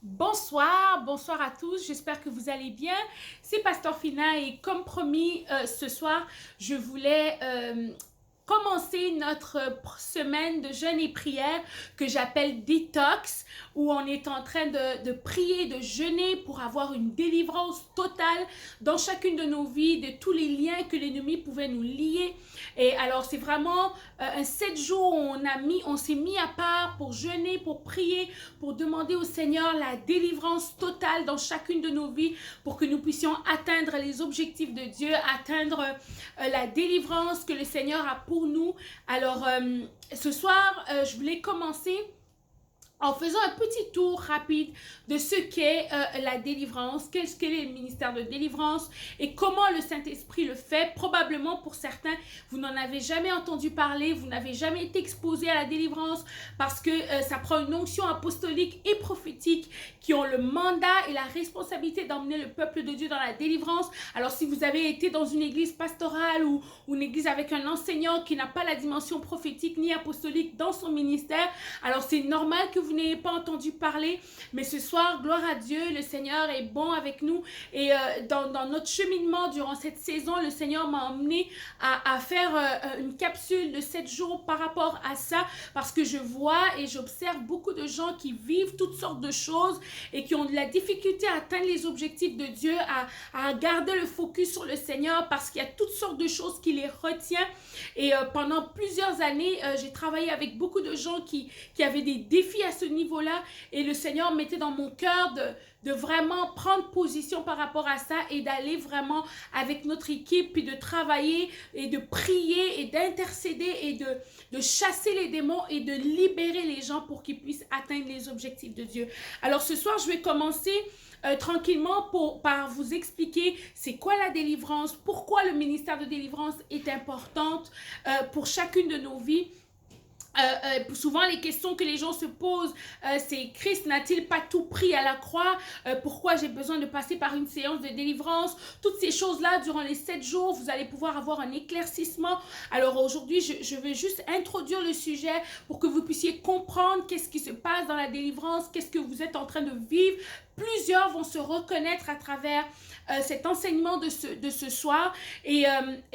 Bonsoir, bonsoir à tous, j'espère que vous allez bien. C'est Pasteur Fina et comme promis, ce soir, je voulais commencer notre semaine de jeûne et prière que j'appelle Detox, où on est en train de prier, de jeûner pour avoir une délivrance totale dans chacune de nos vies, de tous les liens que l'ennemi pouvait nous lier. Et alors, c'est vraiment un 7 jours où on s'est mis à part pour jeûner, pour prier, pour demander au Seigneur la délivrance totale dans chacune de nos vies pour que nous puissions atteindre les objectifs de Dieu, atteindre la délivrance que le Seigneur a pour nous. Alors, ce soir, je voulais commencer en faisant un petit tour rapide de ce qu'est la délivrance, qu'est-ce qu'est le ministère de délivrance et comment le Saint-Esprit le fait. Probablement pour certains, vous n'en avez jamais entendu parler, vous n'avez jamais été exposé à la délivrance parce que ça prend une onction apostolique et prophétique qui ont le mandat et la responsabilité d'emmener le peuple de Dieu dans la délivrance. Alors si vous avez été dans une église pastorale ou une église avec un enseignant qui n'a pas la dimension prophétique ni apostolique dans son ministère, alors c'est normal que vous n'ayez pas entendu parler, mais ce soir, gloire à Dieu, le Seigneur est bon avec nous et dans notre cheminement durant cette saison, le Seigneur m'a emmené à faire une capsule de 7 jours par rapport à ça, parce que je vois et j'observe beaucoup de gens qui vivent toutes sortes de choses et qui ont de la difficulté à atteindre les objectifs de Dieu, à garder le focus sur le Seigneur parce qu'il y a toutes sortes de choses qui les retiennent. Et pendant plusieurs années, j'ai travaillé avec beaucoup de gens qui avaient des défis à ce niveau-là et le Seigneur mettait dans mon cœur de vraiment prendre position par rapport à ça et d'aller vraiment avec notre équipe puis de travailler et de prier et d'intercéder et de chasser les démons et de libérer les gens pour qu'ils puissent atteindre les objectifs de Dieu. Alors ce soir, je vais commencer tranquillement par vous expliquer c'est quoi la délivrance, pourquoi le ministère de délivrance est important pour chacune de nos vies. Souvent les questions que les gens se posent, c'est Christ n'a-t-il pas tout pris à la croix? Pourquoi j'ai besoin de passer par une séance de délivrance? Toutes ces choses-là, durant les 7 jours, vous allez pouvoir avoir un éclaircissement. Alors aujourd'hui, je vais juste introduire le sujet pour que vous puissiez comprendre qu'est-ce qui se passe dans la délivrance, qu'est-ce que vous êtes en train de vivre. Plusieurs vont se reconnaître à travers cet enseignement de ce soir. Et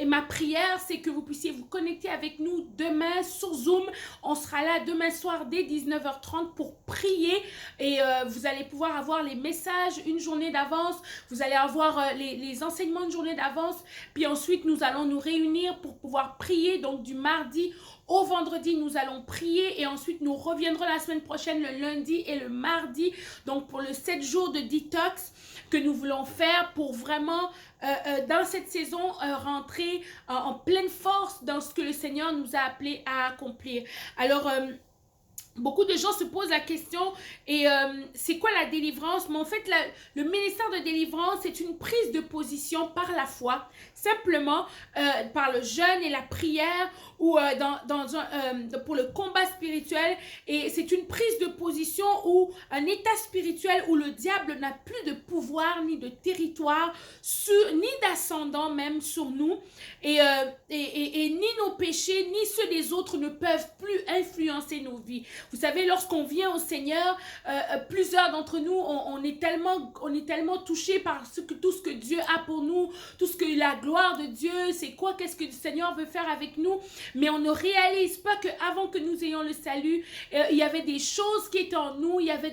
ma prière, c'est que vous puissiez vous connecter avec nous demain sur Zoom. On sera là demain soir dès 19h30 pour prier. Et vous allez pouvoir avoir les messages une journée d'avance. Vous allez avoir les enseignements une journée d'avance. Puis ensuite, nous allons nous réunir pour pouvoir prier. Donc du mardi au vendredi, nous allons prier et ensuite nous reviendrons la semaine prochaine le lundi et le mardi. Donc pour le 7 jours de détox que nous voulons faire pour vraiment dans cette saison rentrer en pleine force dans ce que le Seigneur nous a appelé à accomplir. Alors beaucoup de gens se posent la question et c'est quoi la délivrance? Mais en fait, le ministère de délivrance, c'est une prise de position par la foi, simplement par le jeûne et la prière ou pour le combat spirituel. Et c'est une prise de position ou un état spirituel où le diable n'a plus de pouvoir ni de territoire, ni d'ascendant même sur nous. Et ni nos péchés, ni ceux des autres ne peuvent plus influencer nos vies. Vous savez, lorsqu'on vient au Seigneur, plusieurs d'entre nous, on est tellement touchés par tout ce que Dieu a pour nous, tout ce que la gloire de Dieu, c'est quoi, qu'est-ce que le Seigneur veut faire avec nous, mais on ne réalise pas qu'avant que nous ayons le salut, il y avait des choses qui étaient en nous, il y avait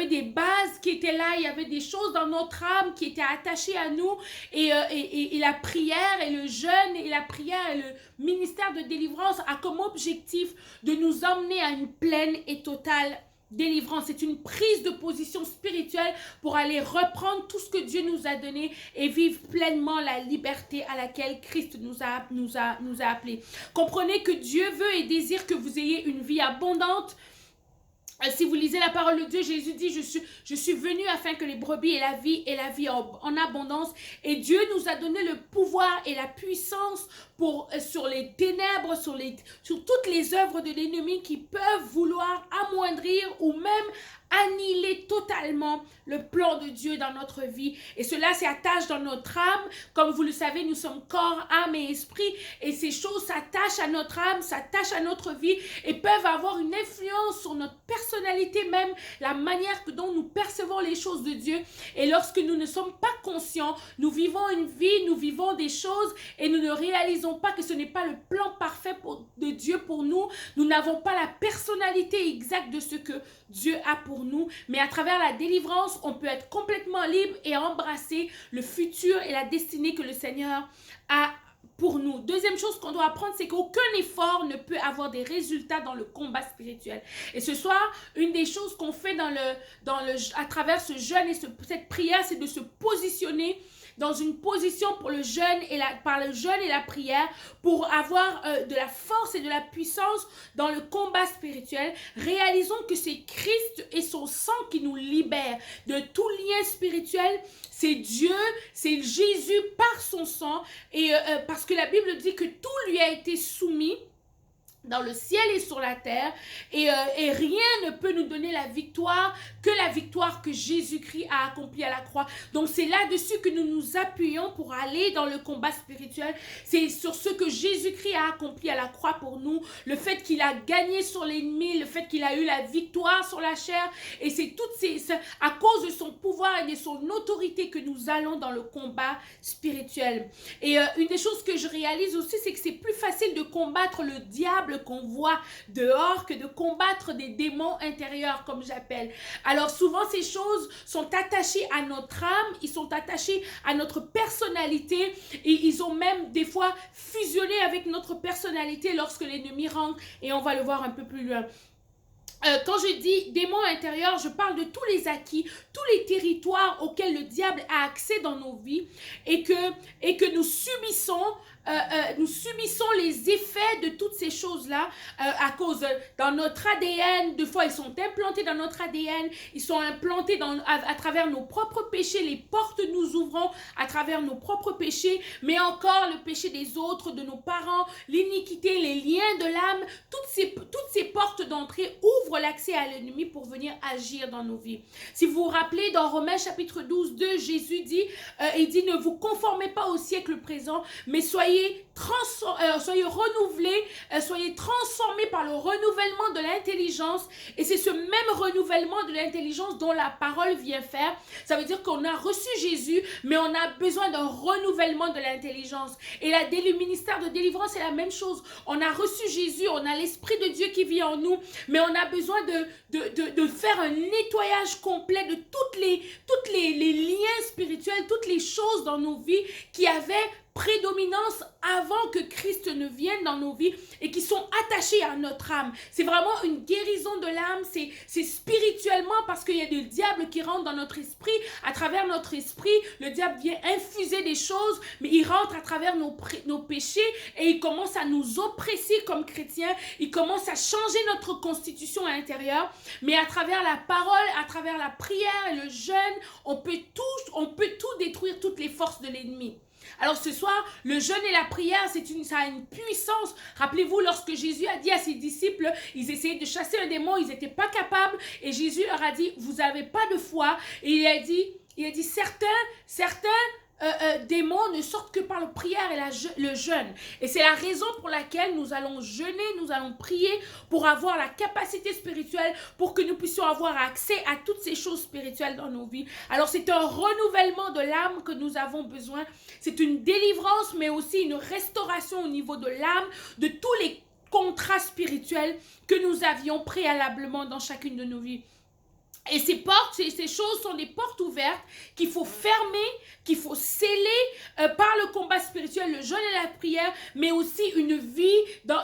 des bases qui étaient là, il y avait des choses dans notre âme qui étaient attachées à nous, et la prière et le jeûne et la prière et le ministère de délivrance a comme objectif de nous emmener à une pleine et totale délivrance. C'est une prise de position spirituelle pour aller reprendre tout ce que Dieu nous a donné et vivre pleinement la liberté à laquelle Christ nous a appelés. Comprenez que Dieu veut et désire que vous ayez une vie abondante. Si vous lisez la parole de Dieu, Jésus dit, je suis venu afin que les brebis aient la vie en abondance. Et Dieu nous a donné le pouvoir et la puissance sur les ténèbres, sur toutes les œuvres de l'ennemi qui peuvent vouloir amoindrir ou même annihiler totalement le plan de Dieu dans notre vie. Et cela s'attache dans notre âme. Comme vous le savez, nous sommes corps, âme et esprit. Et ces choses s'attachent à notre âme, s'attachent à notre vie et peuvent avoir une influence sur notre personnalité même, la manière dont nous percevons les choses de Dieu. Et lorsque nous ne sommes pas conscients, nous vivons une vie, nous vivons des choses et nous ne réalisons pas que ce n'est pas le plan parfait de Dieu pour nous. Nous n'avons pas la personnalité exacte de ce que Dieu a pour nous. Mais à travers la délivrance, on peut être complètement libre et embrasser le futur et la destinée que le Seigneur a pour nous. Deuxième chose qu'on doit apprendre, c'est qu'aucun effort ne peut avoir des résultats dans le combat spirituel. Et ce soir, une des choses qu'on fait à travers ce jeûne et cette prière, c'est de se positionner dans une position pour le jeûne par le jeûne et la prière pour avoir de la force et de la puissance dans le combat spirituel. Réalisons que c'est Christ et son sang qui nous libèrent de tout lien spirituel. C'est Dieu, c'est Jésus par son sang et parce que la Bible dit que tout lui a été soumis dans le ciel et sur la terre, et rien ne peut nous donner la victoire que Jésus-Christ a accomplie à la croix. Donc c'est là-dessus que nous nous appuyons pour aller dans le combat spirituel. C'est sur ce que Jésus-Christ a accompli à la croix pour nous, le fait qu'il a gagné sur l'ennemi, le fait qu'il a eu la victoire sur la chair, et c'est à cause de son pouvoir et de son autorité que nous allons dans le combat spirituel. Et une des choses que je réalise aussi, c'est que c'est plus facile de combattre le diable qu'on voit dehors que de combattre des démons intérieurs, comme j'appelle. Alors souvent ces choses sont attachées à notre âme, ils sont attachés à notre personnalité et ils ont même des fois fusionné avec notre personnalité lorsque l'ennemi rentre, et on va le voir un peu plus loin. Quand je dis démons intérieurs, je parle de tous les acquis, tous les territoires auxquels le diable a accès dans nos vies et que nous subissons les effets de toutes ces choses-là à cause dans notre ADN. Des fois, ils sont implantés dans notre ADN, ils sont implantés à travers nos propres péchés, les portes nous ouvrons à travers nos propres péchés, mais encore le péché des autres, de nos parents, l'iniquité, les liens de l'âme, toutes ces portes d'entrée ouvrent l'accès à l'ennemi pour venir agir dans nos vies. Si vous vous rappelez, dans Romains chapitre 12, 2, Jésus dit, il dit, ne vous conformez pas au siècle présent, mais soyez renouvelés, soyez transformés par le renouvellement de l'intelligence. Et c'est ce même renouvellement de l'intelligence dont la parole vient faire. Ça veut dire qu'on a reçu Jésus, mais on a besoin d'un renouvellement de l'intelligence. Et le ministère de délivrance, c'est la même chose. On a reçu Jésus, on a l'Esprit de Dieu qui vit en nous, mais on a besoin de faire un nettoyage complet de toutes les liens spirituels, toutes les choses dans nos vies qui avaient prédominance avant que Christ ne vienne dans nos vies et qui sont attachés à notre âme. C'est vraiment une guérison de l'âme, c'est spirituellement parce qu'il y a du diable qui rentre dans notre esprit. À travers notre esprit, le diable vient infuser des choses, mais il rentre à travers nos péchés et il commence à nous oppresser comme chrétiens, il commence à changer notre constitution à l'intérieur, mais à travers la parole, à travers la prière et le jeûne, on peut tout détruire, toutes les forces de l'ennemi. Alors ce soir, le jeûne et la prière, ça a une puissance. Rappelez-vous, lorsque Jésus a dit à ses disciples, ils essayaient de chasser un démon, ils n'étaient pas capables. Et Jésus leur a dit, vous n'avez pas de foi. Et il a dit, certains démons ne sortent que par la prière et le jeûne. Et c'est la raison pour laquelle nous allons jeûner, nous allons prier pour avoir la capacité spirituelle, pour que nous puissions avoir accès à toutes ces choses spirituelles dans nos vies. Alors c'est un renouvellement de l'âme que nous avons besoin. C'est une délivrance, mais aussi une restauration au niveau de l'âme, de tous les contrats spirituels que nous avions préalablement dans chacune de nos vies. Et ces choses sont des portes ouvertes qu'il faut fermer, qu'il faut sceller par le combat spirituel, le jeûne et la prière, mais aussi une vie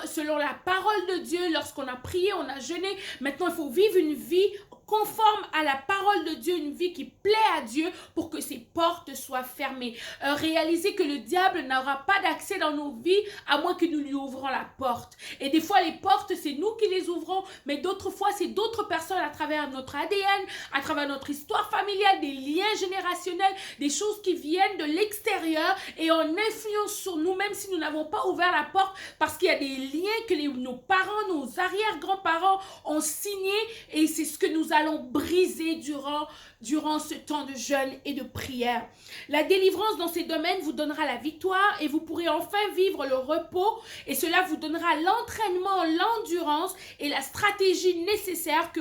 selon la parole de Dieu. Lorsqu'on a prié, on a jeûné. Maintenant, il faut vivre une vie conforme à la parole de Dieu, une vie qui plaît à Dieu pour que ces portes soient fermées. Réaliser que le diable n'aura pas d'accès dans nos vies à moins que nous lui ouvrons la porte. Et des fois, les portes, c'est nous qui les ouvrons, mais d'autres fois, c'est d'autres personnes à travers notre ADN, à travers notre histoire familiale, des liens générationnels, des choses qui viennent de l'extérieur et on influence sur nous, même si nous n'avons pas ouvert la porte, parce qu'il y a des liens que nos parents, nos arrière-grands-parents ont signés et c'est ce que nous allons allons briser durant ce temps de jeûne et de prière. La délivrance dans ces domaines vous donnera la victoire et vous pourrez enfin vivre le repos et cela vous donnera l'entraînement, l'endurance et la stratégie nécessaire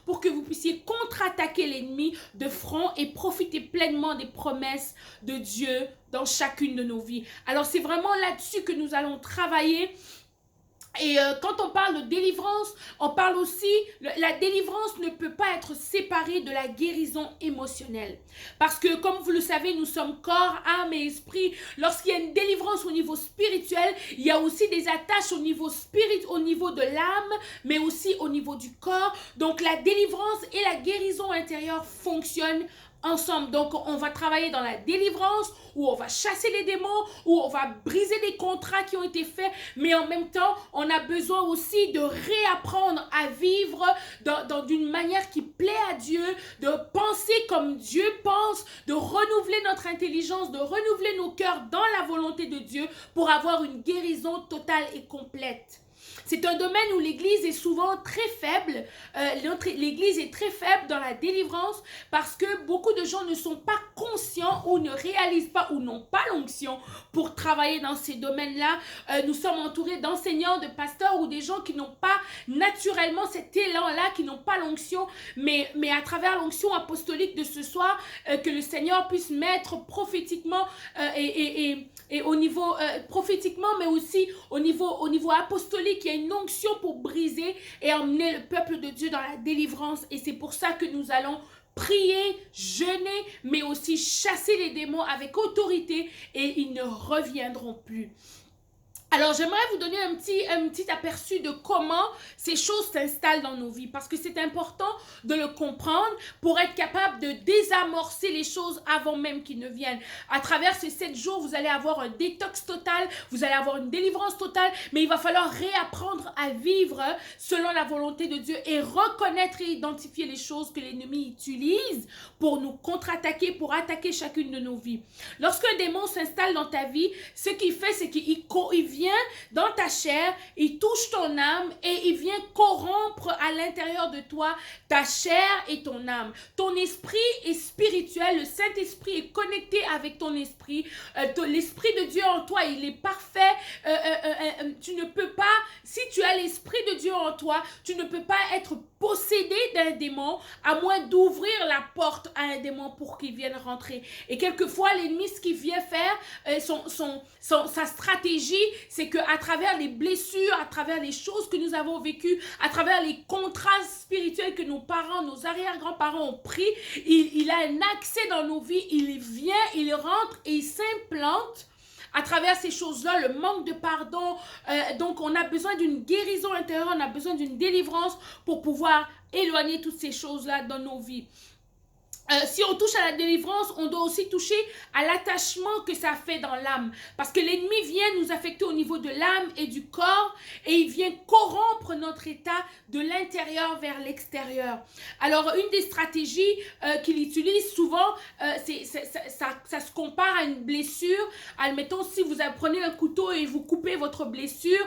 pour que vous puissiez contre-attaquer l'ennemi de front et profiter pleinement des promesses de Dieu dans chacune de nos vies. Alors c'est vraiment là-dessus que nous allons travailler. Et quand on parle de délivrance, on parle aussi, la délivrance ne peut pas être séparée de la guérison émotionnelle. Parce que comme vous le savez, nous sommes corps, âme et esprit. Lorsqu'il y a une délivrance au niveau spirituel, il y a aussi des attaches au niveau de l'âme, mais aussi au niveau du corps. Donc la délivrance et la guérison intérieure fonctionnent ensemble. Donc on va travailler dans la délivrance où on va chasser les démons, où on va briser des contrats qui ont été faits, mais en même temps on a besoin aussi de réapprendre à vivre d'une manière qui plaît à Dieu, de penser comme Dieu pense, de renouveler notre intelligence, de renouveler nos cœurs dans la volonté de Dieu pour avoir une guérison totale et complète. C'est un domaine où l'Église est souvent très faible. L'Église est très faible dans la délivrance parce que beaucoup de gens ne sont pas conscients ou ne réalisent pas ou n'ont pas l'onction pour travailler dans ces domaines-là. Nous sommes entourés d'enseignants, de pasteurs ou des gens qui n'ont pas naturellement cet élan-là, qui n'ont pas l'onction, mais à travers l'onction apostolique de ce soir, que le Seigneur puisse mettre prophétiquement et au niveau prophétiquement, mais aussi au niveau apostolique, il y a une onction pour briser et emmener le peuple de Dieu dans la délivrance. Et c'est pour ça que nous allons prier, jeûner, mais aussi chasser les démons avec autorité et ils ne reviendront plus. Alors, j'aimerais vous donner un petit aperçu de comment ces choses s'installent dans nos vies parce que c'est important de le comprendre pour être capable de désamorcer les choses avant même qu'ils ne viennent. À travers ces 7 jours, vous allez avoir un détox total, vous allez avoir une délivrance totale, mais il va falloir réapprendre à vivre selon la volonté de Dieu et reconnaître et identifier les choses que l'ennemi utilise pour nous contre-attaquer, pour attaquer chacune de nos vies. Lorsqu'un démon s'installe dans ta vie, ce qu'il fait, c'est qu'il vient dans ta chair, il touche ton âme et il vient corrompre à l'intérieur de toi ta chair et ton âme. Ton esprit est spirituel, le Saint-Esprit est connecté avec ton esprit. L'Esprit de Dieu en toi, il est parfait. Tu ne peux pas, si tu as l'Esprit de Dieu en toi, tu ne peux pas être possédé d'un démon à moins d'ouvrir la porte à un démon pour qu'il vienne rentrer. Et quelquefois, l'ennemi, ce qu'il vient faire, sa stratégie, c'est qu'à travers les blessures, à travers les choses que nous avons vécues, à travers les contrats spirituels que nos parents, nos arrière-grands-parents ont pris, il a un accès dans nos vies, il vient, il rentre et il s'implante. À travers ces choses-là, le manque de pardon, donc on a besoin d'une guérison intérieure, on a besoin d'une délivrance pour pouvoir éloigner toutes ces choses-là dans nos vies. Si on touche à la délivrance, on doit aussi toucher à l'attachement que ça fait dans l'âme. Parce que l'ennemi vient nous affecter au niveau de l'âme et du corps et il vient corrompre notre état de l'intérieur vers l'extérieur. Alors, une des stratégies qu'il utilise souvent, ça se compare à une blessure. Admettons, si vous prenez un couteau et vous coupez votre blessure,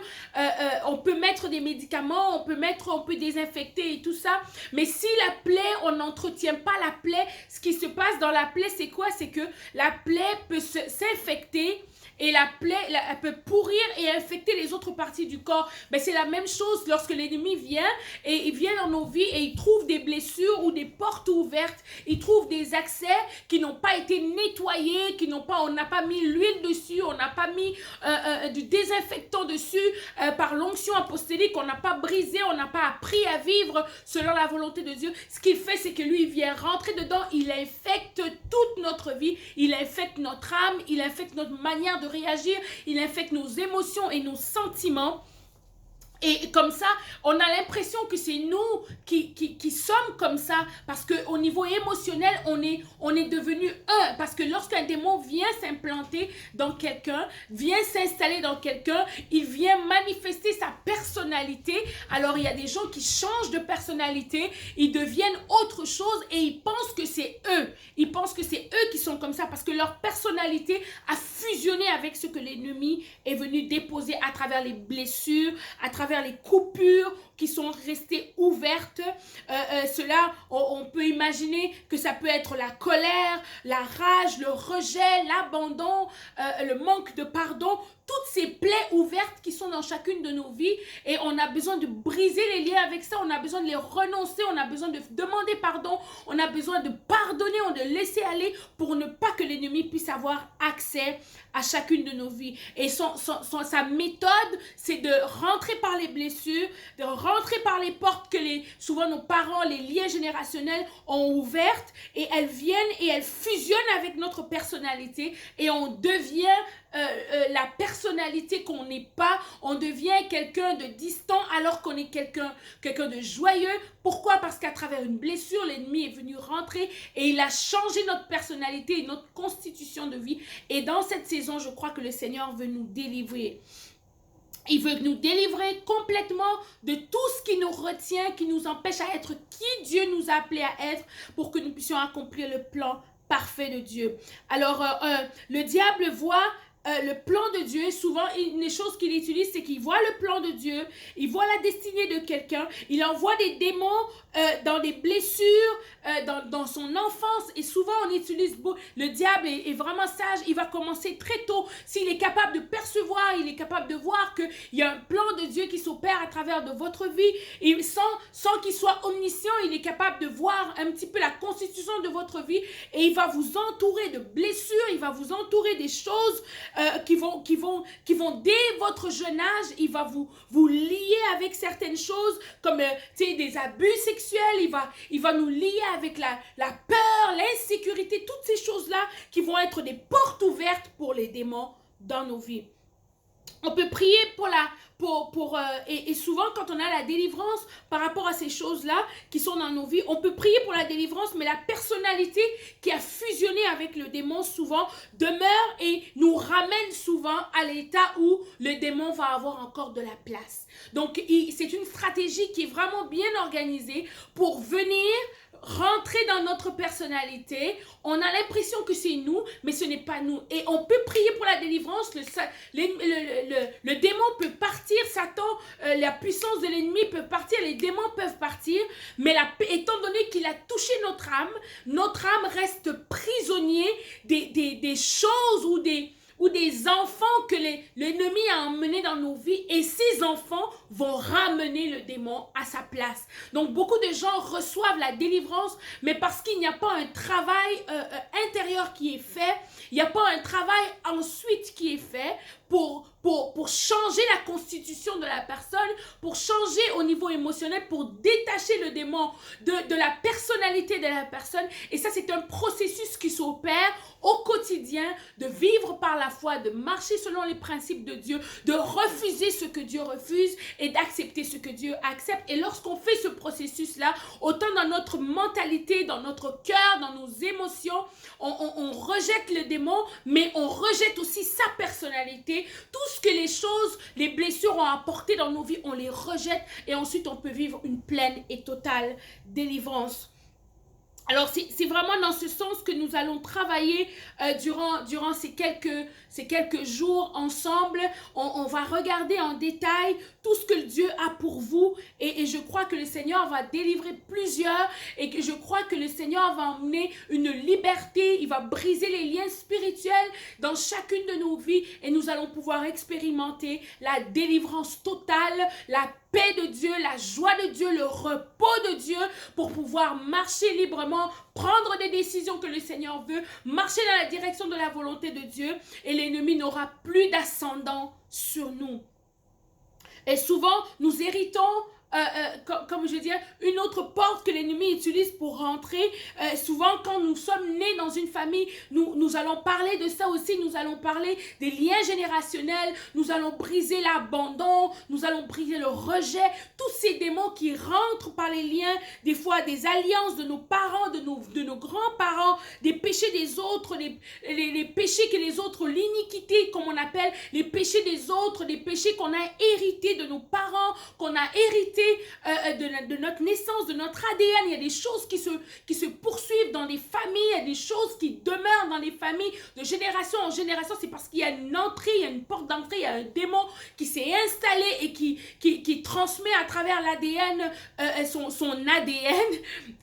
on peut mettre des médicaments, on peut désinfecter et tout ça. Mais si la plaie, on n'entretient pas la plaie, ce qui se passe dans la plaie, c'est quoi? C'est que la plaie peut s'infecter et la plaie, elle peut pourrir et infecter les autres parties du corps. Mais c'est la même chose lorsque l'ennemi vient et il vient dans nos vies et il trouve des blessures ou des portes ouvertes. Il trouve des accès qui n'ont pas été nettoyés, on n'a pas mis l'huile dessus, on n'a pas mis du désinfectant dessus par l'onction apostolique, on n'a pas brisé, on n'a pas appris à vivre selon la volonté de Dieu. Ce qu'il fait, c'est que lui, il vient rentrer dedans, il infecte toute notre vie, il infecte notre âme, il infecte notre manière de réagir, il infecte nos émotions et nos sentiments. Et comme ça, on a l'impression que c'est nous qui sommes comme ça parce qu'au niveau émotionnel, on est devenu un. Parce que lorsqu'un démon vient s'implanter dans quelqu'un, vient s'installer dans quelqu'un, il vient manifester sa personnalité. Alors, il y a des gens qui changent de personnalité, ils deviennent autre chose et ils pensent que c'est eux. Ils pensent que c'est eux qui sont comme ça parce que leur personnalité a fusionné avec ce que l'ennemi est venu déposer à travers les blessures, à travers les coupures qui sont restées ouvertes. Cela, on peut imaginer que ça peut être la colère, la rage, le rejet, l'abandon, le manque de pardon, toutes ces plaies ouvertes qui sont dans chacune de nos vies, et on a besoin de briser les liens avec ça, on a besoin de les renoncer, on a besoin de demander pardon, on a besoin de pardonner, de laisser aller pour ne pas que l'ennemi puisse avoir accès à chacune de nos vies. Et sa méthode, c'est de rentrer par les blessures, de rentrer par les portes que souvent nos parents, les liens générationnels ont ouvertes, et elles viennent et elles fusionnent avec notre personnalité, et on devient la personnalité qu'on n'est pas, on devient quelqu'un de distant alors qu'on est quelqu'un de joyeux. Pourquoi? Parce qu'à travers une blessure, l'ennemi est venu rentrer et il a changé notre personnalité et notre constitution de vie. Et dans cette saison, je crois que le Seigneur veut nous délivrer. Il veut nous délivrer complètement de tout ce qui nous retient, qui nous empêche à être qui Dieu nous a appelés à être, pour que nous puissions accomplir le plan parfait de Dieu. Alors, le diable voit le plan de Dieu, et souvent une des choses qu'il utilise, c'est qu'il voit le plan de Dieu, il voit la destinée de quelqu'un, il envoie des démons dans des blessures, dans son enfance, et souvent on utilise, le diable est vraiment sage, il va commencer très tôt, s'il est capable de percevoir, il est capable de voir qu'il y a un plan de Dieu qui s'opère à travers de votre vie, et sans qu'il soit omniscient, il est capable de voir un petit peu la constitution de votre vie, et il va vous entourer de blessures, il va vous entourer des choses qui vont dès votre jeune âge, il va vous lier avec certaines choses comme des abus sexuels, il va nous lier avec la peur, l'insécurité, toutes ces choses-là qui vont être des portes ouvertes pour les démons dans nos vies. On peut prier et souvent quand on a la délivrance par rapport à ces choses-là qui sont dans nos vies, on peut prier pour la délivrance, mais la personnalité qui a fusionné avec le démon souvent demeure et nous ramène souvent à l'état où le démon va avoir encore de la place. Donc c'est une stratégie qui est vraiment bien organisée pour venir rentrer dans notre personnalité. On a l'impression que c'est nous, mais ce n'est pas nous. Et on peut prier pour la délivrance. Le démon peut partir, Satan, la puissance de l'ennemi peut partir, les démons peuvent partir, mais étant donné qu'il a touché notre âme reste prisonnier des choses ou des enfants que l'ennemi a emmenés dans nos vies, et ces enfants vont ramener le démon à sa place. Donc beaucoup de gens reçoivent la délivrance, mais parce qu'il n'y a pas un travail intérieur qui est fait, il n'y a pas un travail ensuite qui est fait pour changer la constitution de la personne, pour changer au niveau émotionnel, pour détacher le démon de la personnalité de la personne. Et ça, c'est un processus qui s'opère au quotidien, de vivre par la foi, de marcher selon les principes de Dieu, de refuser ce que Dieu refuse et d'accepter ce que Dieu accepte. Et lorsqu'on fait ce processus-là, autant dans notre mentalité, dans notre cœur, dans nos émotions, on rejette le démon, mais on rejette aussi sa personnalité. Tout ce que les blessures ont apporté dans nos vies, on les rejette, et ensuite on peut vivre une pleine et totale délivrance. Alors, c'est vraiment dans ce sens que nous allons travailler durant ces quelques jours ensemble. On va regarder en détail tout ce que Dieu a pour vous. Et je crois que le Seigneur va délivrer plusieurs. Et que je crois que le Seigneur va emmener une liberté. Il va briser les liens spirituels dans chacune de nos vies. Et nous allons pouvoir expérimenter la délivrance totale, la paix de Dieu, la joie de Dieu, le repos de Dieu, pour pouvoir marcher librement, prendre des décisions que le Seigneur veut, marcher dans la direction de la volonté de Dieu, et l'ennemi n'aura plus d'ascendant sur nous. Et souvent, nous héritons, comme je veux dire, une autre porte que l'ennemi utilise pour rentrer. Souvent, quand nous sommes nés dans une famille, nous allons parler de ça aussi. Nous allons parler des liens générationnels. Nous allons briser l'abandon. Nous allons briser le rejet. Tous ces démons qui rentrent par les liens, des fois des alliances de nos parents, de nos grands-parents, des péchés des autres, les péchés que les autres, l'iniquité, comme on appelle, les péchés des autres, des péchés qu'on a hérités de nos parents, qu'on a hérités de notre naissance, de notre ADN. Il y a des choses qui se poursuivent dans des familles, il y a des choses qui demeurent dans les familles de génération en génération. C'est parce qu'il y a une entrée, il y a une porte d'entrée, il y a un démon qui s'est installé et qui transmet à travers l'ADN, son ADN,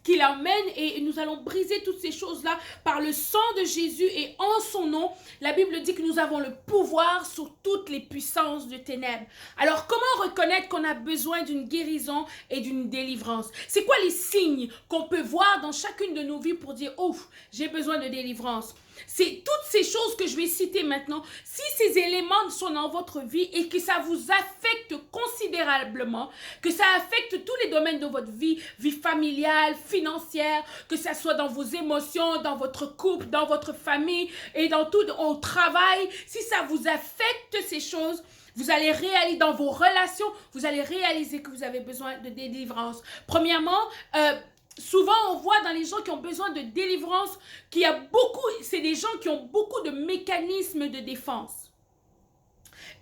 qui l'emmène. Et nous allons briser toutes ces choses-là par le sang de Jésus et en son nom. La Bible dit que nous avons le pouvoir sur toutes les puissances de ténèbres. Alors, comment reconnaître qu'on a besoin d'une guérison et d'une délivrance? C'est quoi les signes qu'on peut voir dans chacune de nos vies pour dire « Oh, j'ai besoin de délivrance ». C'est toutes ces choses que je vais citer maintenant. Si ces éléments sont dans votre vie et que ça vous affecte considérablement, que ça affecte tous les domaines de votre vie, vie familiale, financière, que ça soit dans vos émotions, dans votre couple, dans votre famille et dans tout au travail, si ça vous affecte ces choses, vous allez réaliser dans vos relations, vous allez réaliser que vous avez besoin de délivrance. Premièrement, souvent, on voit dans les gens qui ont besoin de délivrance qu'il y a beaucoup, c'est des gens qui ont beaucoup de mécanismes de défense.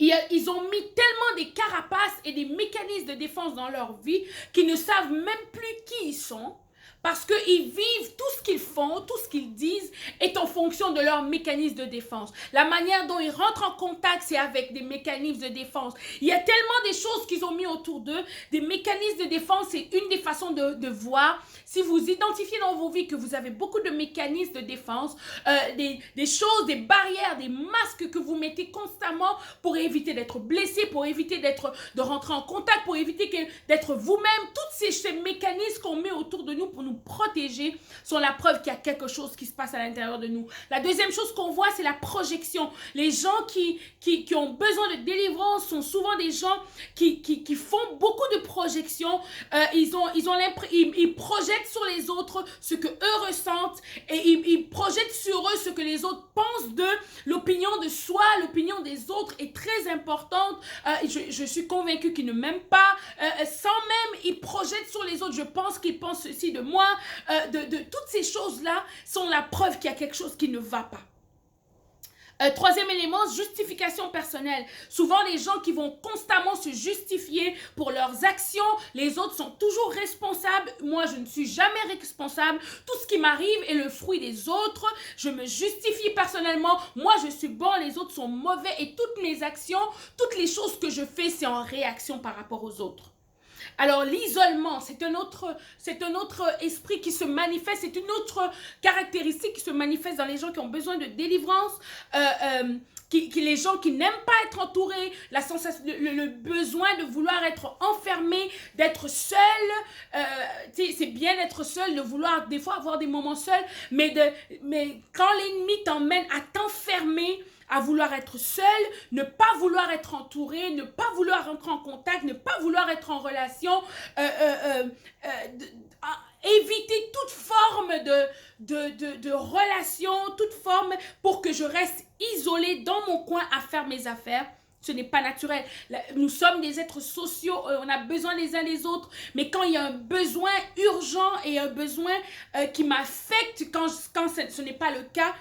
Ils ont mis tellement des carapaces et des mécanismes de défense dans leur vie qu'ils ne savent même plus qui ils sont. Parce qu'ils vivent tout ce qu'ils font, tout ce qu'ils disent est en fonction de leur mécanisme de défense. La manière dont ils rentrent en contact, c'est avec des mécanismes de défense. Il y a tellement des choses qu'ils ont mis autour d'eux. Des mécanismes de défense, c'est une des façons de voir. Si vous identifiez dans vos vies que vous avez beaucoup de mécanismes de défense, des choses, des barrières, des masques que vous mettez constamment pour éviter d'être blessé, pour éviter de rentrer en contact, pour éviter d'être vous-même. Tous ces mécanismes qu'on met autour de nous pour nous protéger sont la preuve qu'il y a quelque chose qui se passe à l'intérieur de nous. La deuxième chose qu'on voit, c'est la projection. Les gens qui ont besoin de délivrance sont souvent des gens qui font beaucoup de projections. Ils projettent sur les autres ce que eux ressentent et ils projettent sur eux ce que les autres pensent d'eux. L'opinion de soi, l'opinion des autres est très importante. Je suis convaincue qu'ils ne m'aiment pas. Sans même, ils projettent sur les autres. Je pense qu'ils pensent ceci de moi. Toutes ces choses-là sont la preuve qu'il y a quelque chose qui ne va pas. Troisième élément, justification personnelle. Souvent, les gens qui vont constamment se justifier pour leurs actions, les autres sont toujours responsables. Moi, je ne suis jamais responsable. Tout ce qui m'arrive est le fruit des autres. Je me justifie personnellement. Moi, je suis bon, les autres sont mauvais. Et toutes mes actions, toutes les choses que je fais, c'est en réaction par rapport aux autres. Alors l'isolement, c'est un autre esprit qui se manifeste, c'est une autre caractéristique qui se manifeste dans les gens qui ont besoin de délivrance, les gens qui n'aiment pas être entourés, la sensation, le besoin de vouloir être enfermé, d'être seul. C'est bien d'être seul, de vouloir des fois avoir des moments seuls, mais quand l'ennemi t'emmène à t'enfermer, à vouloir être seul, ne pas vouloir être entouré, ne pas vouloir rentrer en contact, ne pas vouloir être en relation, éviter toute forme de relation, toute forme pour que je reste isolé dans mon coin à faire mes affaires. Ce n'est pas naturel. Nous sommes des êtres sociaux, on a besoin les uns des autres. Mais quand il y a un besoin urgent et un besoin qui m'affecte, quand ce n'est pas le cas,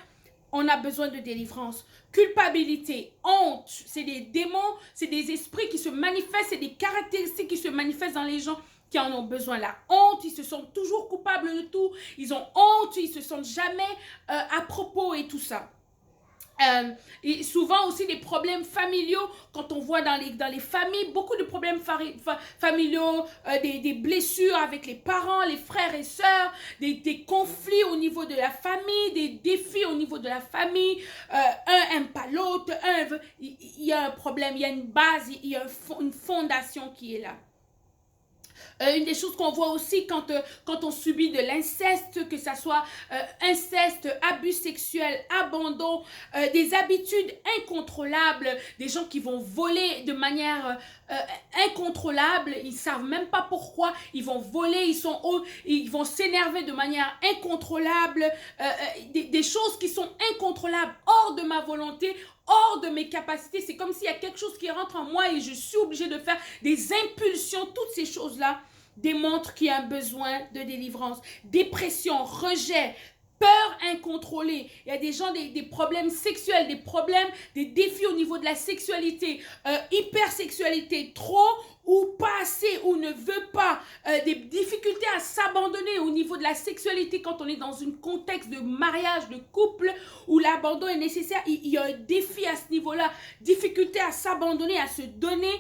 on a besoin de délivrance. Culpabilité, honte, c'est des démons, c'est des esprits qui se manifestent, c'est des caractéristiques qui se manifestent dans les gens qui en ont besoin. La honte, ils se sentent toujours coupables de tout, ils ont honte, ils se sentent jamais à propos et tout ça. Et souvent aussi des problèmes familiaux, quand on voit dans les familles, beaucoup de problèmes familiaux, des blessures avec les parents, les frères et sœurs, des conflits au niveau de la famille, des défis au niveau de la famille, un n'aime pas l'autre, il y a un problème, il y a une base, il y a une fondation qui est là. Une des choses qu'on voit aussi quand on subit de l'inceste, que ça soit inceste, abus sexuel, abandon, des habitudes incontrôlables, des gens qui vont voler de manière incontrôlable, ils ne savent même pas pourquoi, ils vont voler, ils vont s'énerver de manière incontrôlable, des choses qui sont incontrôlables, hors de ma volonté, hors de mes capacités. C'est comme s'il y a quelque chose qui rentre en moi et je suis obligée de faire des impulsions. Toutes ces choses-là démontrent qu'il y a un besoin de délivrance. Dépression, rejet, peur incontrôlée. Il y a des gens, des problèmes sexuels, des problèmes, des défis au niveau de la sexualité, hypersexualité, trop ou pas assez, ou ne veut pas, des difficultés à s'abandonner au niveau de la sexualité quand on est dans un contexte de mariage, de couple, où l'abandon est nécessaire. Il y a un défi à ce niveau-là, difficulté à s'abandonner, à se donner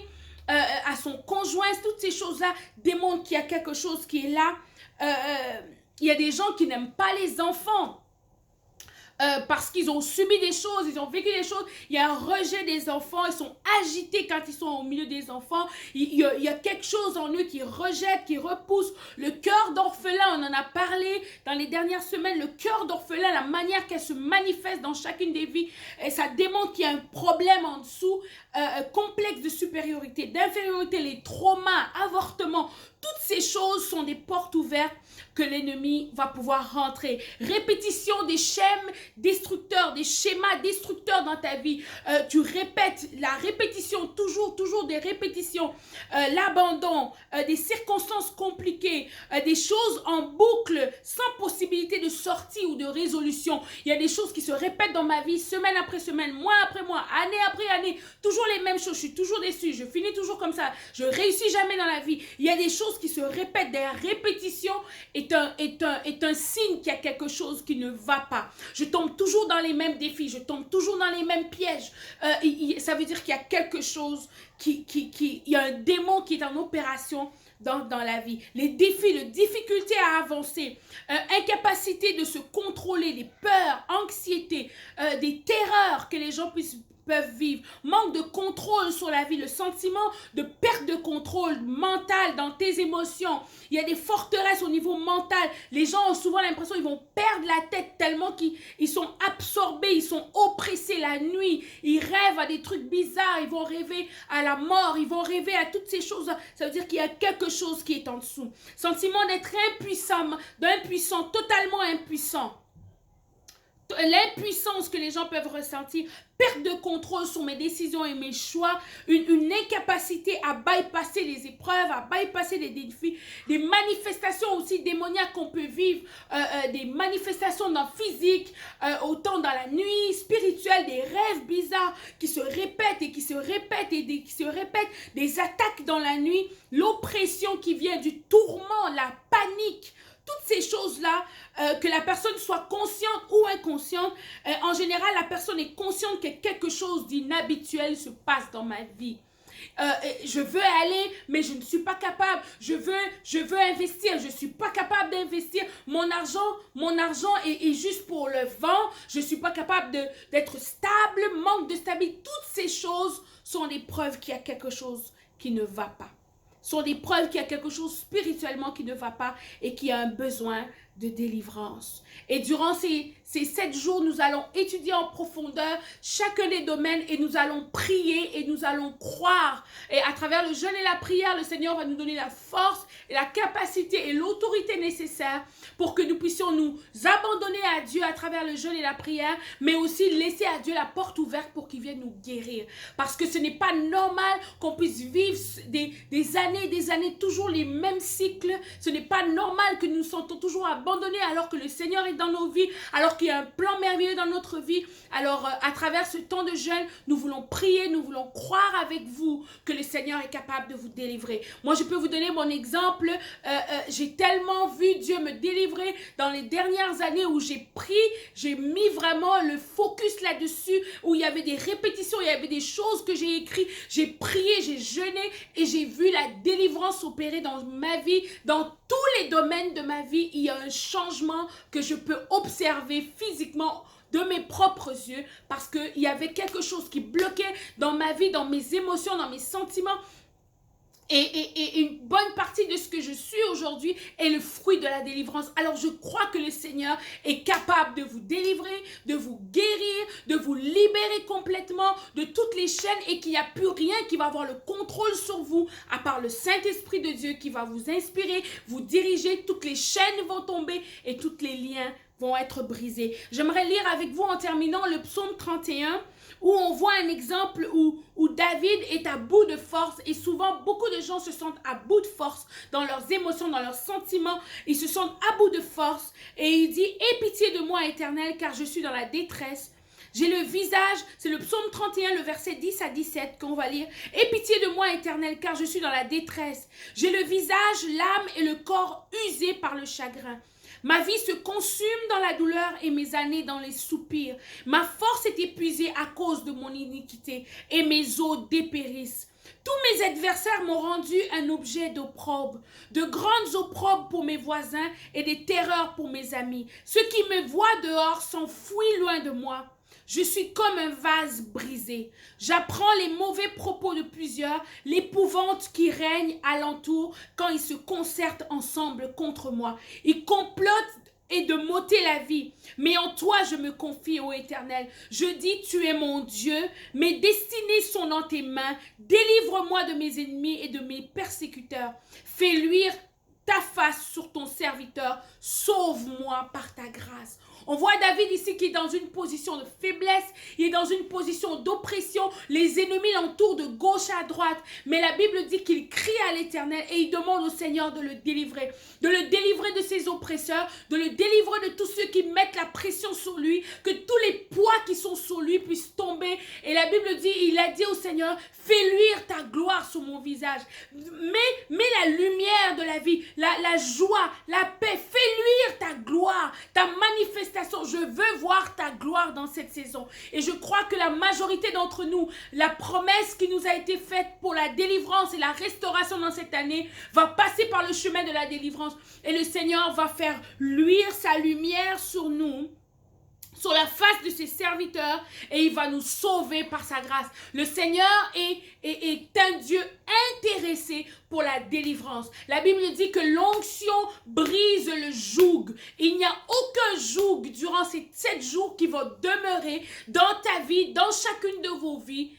à son conjoint. Toutes ces choses-là démontrent qu'il y a quelque chose qui est là. Il y a des gens qui n'aiment pas les enfants. Parce qu'ils ont subi des choses, ils ont vécu des choses, il y a un rejet des enfants, ils sont agités quand ils sont au milieu des enfants, il y a quelque chose en eux qui rejette, qui repousse. Le cœur d'orphelin, on en a parlé dans les dernières semaines, le cœur d'orphelin, la manière qu'elle se manifeste dans chacune des vies, et ça démontre qu'il y a un problème en dessous, complexe de supériorité, d'infériorité, les traumas, avortements, toutes ces choses sont des portes ouvertes que l'ennemi va pouvoir rentrer. Répétition des schèmes destructeurs, des schémas destructeurs dans ta vie. Tu répètes la répétition, toujours des répétitions. L'abandon, des circonstances compliquées, des choses en boucle, sans possibilité de sortie ou de résolution. Il y a des choses qui se répètent dans ma vie, semaine après semaine, mois après mois, année après année. Toujours les mêmes choses, je suis toujours déçue, je finis toujours comme ça, je réussis jamais dans la vie. Il y a des choses qui se répètent, des répétitions est un signe qu'il y a quelque chose qui ne va pas. Je tombe toujours dans les mêmes défis, je tombe toujours dans les mêmes pièges. Ça veut dire qu'il y a quelque chose, il y a un démon qui est en opération dans la vie. Les défis, les difficultés à avancer, incapacité de se contrôler, des peurs, anxiété, des terreurs que les gens peuvent vivre, manque de contrôle sur la vie, le sentiment de perte de contrôle mental dans tes émotions. Il y a des forteresses au niveau mental. Les gens ont souvent l'impression qu'ils vont perdre la tête tellement qu'ils sont absorbés, ils sont oppressés la nuit. Ils rêvent à des trucs bizarres, ils vont rêver à la mort, ils vont rêver à toutes ces choses. Ça veut dire qu'il y a quelque chose qui est en dessous. Sentiment d'être impuissant, totalement impuissant. L'impuissance que les gens peuvent ressentir, perte de contrôle sur mes décisions et mes choix, une incapacité à bypasser les épreuves, à bypasser les défis, des manifestations aussi démoniaques qu'on peut vivre, des manifestations dans le physique, autant dans la nuit, spirituelle, des rêves bizarres qui se répètent et qui se répètent et qui se répètent, des attaques dans la nuit, l'oppression qui vient du tourment, la panique. Toutes ces choses-là, que la personne soit consciente ou inconsciente, en général, la personne est consciente que quelque chose d'inhabituel se passe dans ma vie. Je veux aller, mais je ne suis pas capable. Je veux investir, je ne suis pas capable d'investir. Mon argent est juste pour le vent. Je ne suis pas capable d'être stable, manque de stabilité. Toutes ces choses sont des preuves qu'il y a quelque chose qui ne va pas. Sont des preuves qu'il y a quelque chose spirituellement qui ne va pas et qui a un besoin de délivrance. Et durant ces 7 jours, nous allons étudier en profondeur chacun des domaines et nous allons prier et nous allons croire. Et à travers le jeûne et la prière, le Seigneur va nous donner la force et la capacité et l'autorité nécessaires pour que nous puissions nous abandonner à Dieu à travers le jeûne et la prière, mais aussi laisser à Dieu la porte ouverte pour qu'il vienne nous guérir. Parce que ce n'est pas normal qu'on puisse vivre des années, toujours les mêmes cycles. Ce n'est pas normal que nous nous sentons toujours abandonnés alors que le Seigneur est dans nos vies, alors qu'il y a un plan merveilleux dans notre vie. Alors, à travers ce temps de jeûne, nous voulons prier, nous voulons croire avec vous que le Seigneur est capable de vous délivrer. Moi, je peux vous donner mon exemple. J'ai tellement vu Dieu me délivrer dans les dernières années où j'ai prié, j'ai mis vraiment le focus là-dessus, où il y avait des répétitions, il y avait des choses que j'ai écrites, j'ai prié, j'ai jeûné et j'ai vu la délivrance opérer dans ma vie, dans tous les domaines de ma vie. Il y a un changement que je peux observer physiquement de mes propres yeux parce qu'il y avait quelque chose qui bloquait dans ma vie, dans mes émotions, dans mes sentiments. Et une bonne partie de ce que je suis aujourd'hui est le fruit de la délivrance. Alors je crois que le Seigneur est capable de vous délivrer, de vous guérir, de vous libérer complètement de toutes les chaînes et qu'il n'y a plus rien qui va avoir le contrôle sur vous à part le Saint-Esprit de Dieu qui va vous inspirer, vous diriger. Toutes les chaînes vont tomber et tous les liens vont être brisés. J'aimerais lire avec vous en terminant le psaume 31 où on voit un exemple où David est à bout de force et souvent beaucoup de gens se sentent à bout de force dans leurs émotions, dans leurs sentiments. Ils se sentent à bout de force et il dit « Aie pitié de moi, Éternel, car je suis dans la détresse. J'ai le visage, c'est le psaume 31, le verset 10 à 17 qu'on va lire. « Aie pitié de moi, Éternel, car je suis dans la détresse. J'ai le visage, l'âme et le corps usés par le chagrin. Ma vie se consume dans la douleur et mes années dans les soupirs. Ma force est épuisée à cause de mon iniquité et mes os dépérissent. Tous mes adversaires m'ont rendu un objet d'opprobre, de grandes opprobres pour mes voisins et des terreurs pour mes amis. Ceux qui me voient dehors s'enfuient loin de moi. Je suis comme un vase brisé. J'apprends les mauvais propos de plusieurs, l'épouvante qui règne alentour quand ils se concertent ensemble contre moi. Ils complotent et de m'ôter la vie. Mais en toi, je me confie, ô Éternel. Je dis, tu es mon Dieu. Mes destinées sont dans tes mains. Délivre-moi de mes ennemis et de mes persécuteurs. Fais luire ta face sur ton serviteur. Sauve-moi par ta grâce. On voit David ici qui est dans une position de faiblesse, il est dans une position d'oppression, les ennemis l'entourent de gauche à droite, mais la Bible dit qu'il crie à l'Éternel et il demande au Seigneur de le délivrer de ses oppresseurs, de le délivrer de tous ceux qui mettent la pression sur lui, que tous les poids qui sont sur lui puissent tomber. Et la Bible dit, il a dit au Seigneur, fais luire ta gloire sur mon visage, mets la lumière de la vie, la joie, la paix, fais luire ta gloire, ta manifestation. Je veux voir ta gloire dans cette saison. Et je crois que la majorité d'entre nous, la promesse qui nous a été faite pour la délivrance et la restauration dans cette année va passer par le chemin de la délivrance. Et le Seigneur va faire luire sa lumière sur nous, sur la face de ses serviteurs, et il va nous sauver par sa grâce. Le Seigneur est un Dieu intéressé pour la délivrance. La Bible dit que l'onction brise le joug. Il n'y a aucun joug durant ces 7 jours qui va demeurer dans ta vie, dans chacune de vos vies.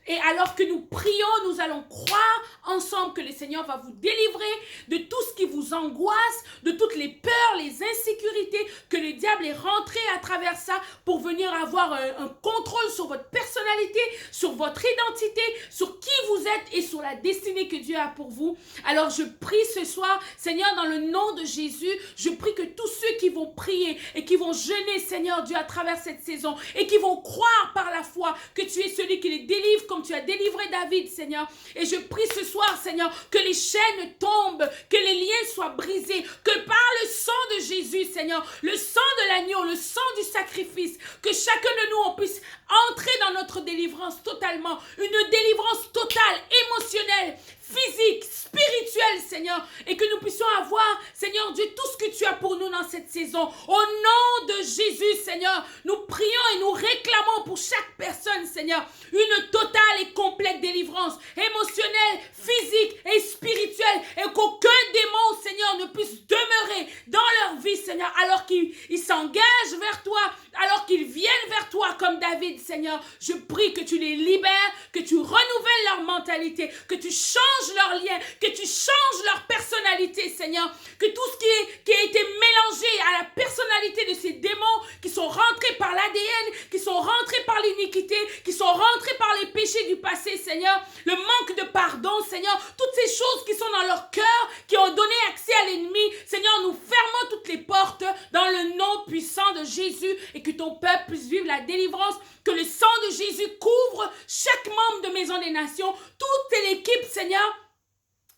Et alors que nous prions, nous allons croire ensemble que le Seigneur va vous délivrer de tout ce qui vous angoisse, de toutes les peurs, les insécurités, que le diable est rentré à travers ça pour venir avoir un contrôle sur votre personnalité, sur votre identité, sur qui vous êtes et sur la destinée que Dieu a pour vous. Alors je prie ce soir, Seigneur, dans le nom de Jésus, je prie que tous ceux qui vont prier et qui vont jeûner, Seigneur Dieu, à travers cette saison et qui vont croire par la foi que tu es celui qui les délivre comme tu as délivré David, Seigneur. Et je prie ce soir, Seigneur, que les chaînes tombent, que les liens soient brisés, que par le sang de Jésus, Seigneur, le sang de l'agneau, le sang du sacrifice, que chacun de nous, on puisse entrer dans notre délivrance totalement, une délivrance totale, émotionnelle, physique, spirituelle, Seigneur, et que nous puissions avoir, Seigneur Dieu, tout ce que tu as pour nous dans cette saison. Au nom de Jésus, Seigneur, nous prions et nous réclamons pour chaque personne, Seigneur, une totale et complète délivrance émotionnelle, physique et spirituelle, et qu'aucun démon, Seigneur, ne puisse demeurer dans leur vie, Seigneur, alors qu'ils s'engagent vers toi, alors qu'ils viennent vers toi comme David, Seigneur. Je prie que tu les libères, que tu renouvelles leur mentalité, que tu changes leurs liens, que tu changes leur personnalité, Seigneur, que tout ce qui a été mélangé à la personnalité de ces démons qui sont rentrés par l'ADN, qui sont rentrés par l'iniquité, qui sont rentrés par les péchés du passé, Seigneur, le manque de pardon, Seigneur, toutes ces choses qui sont dans leur cœur, qui ont donné accès à l'ennemi, Seigneur, nous fermons toutes les portes dans le nom puissant de Jésus et que ton peuple puisse vivre la délivrance, que le sang de Jésus couvre chaque membre de Maison des Nations, toute l'équipe, Seigneur,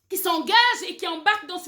qui s'engage et qui embarque dans ce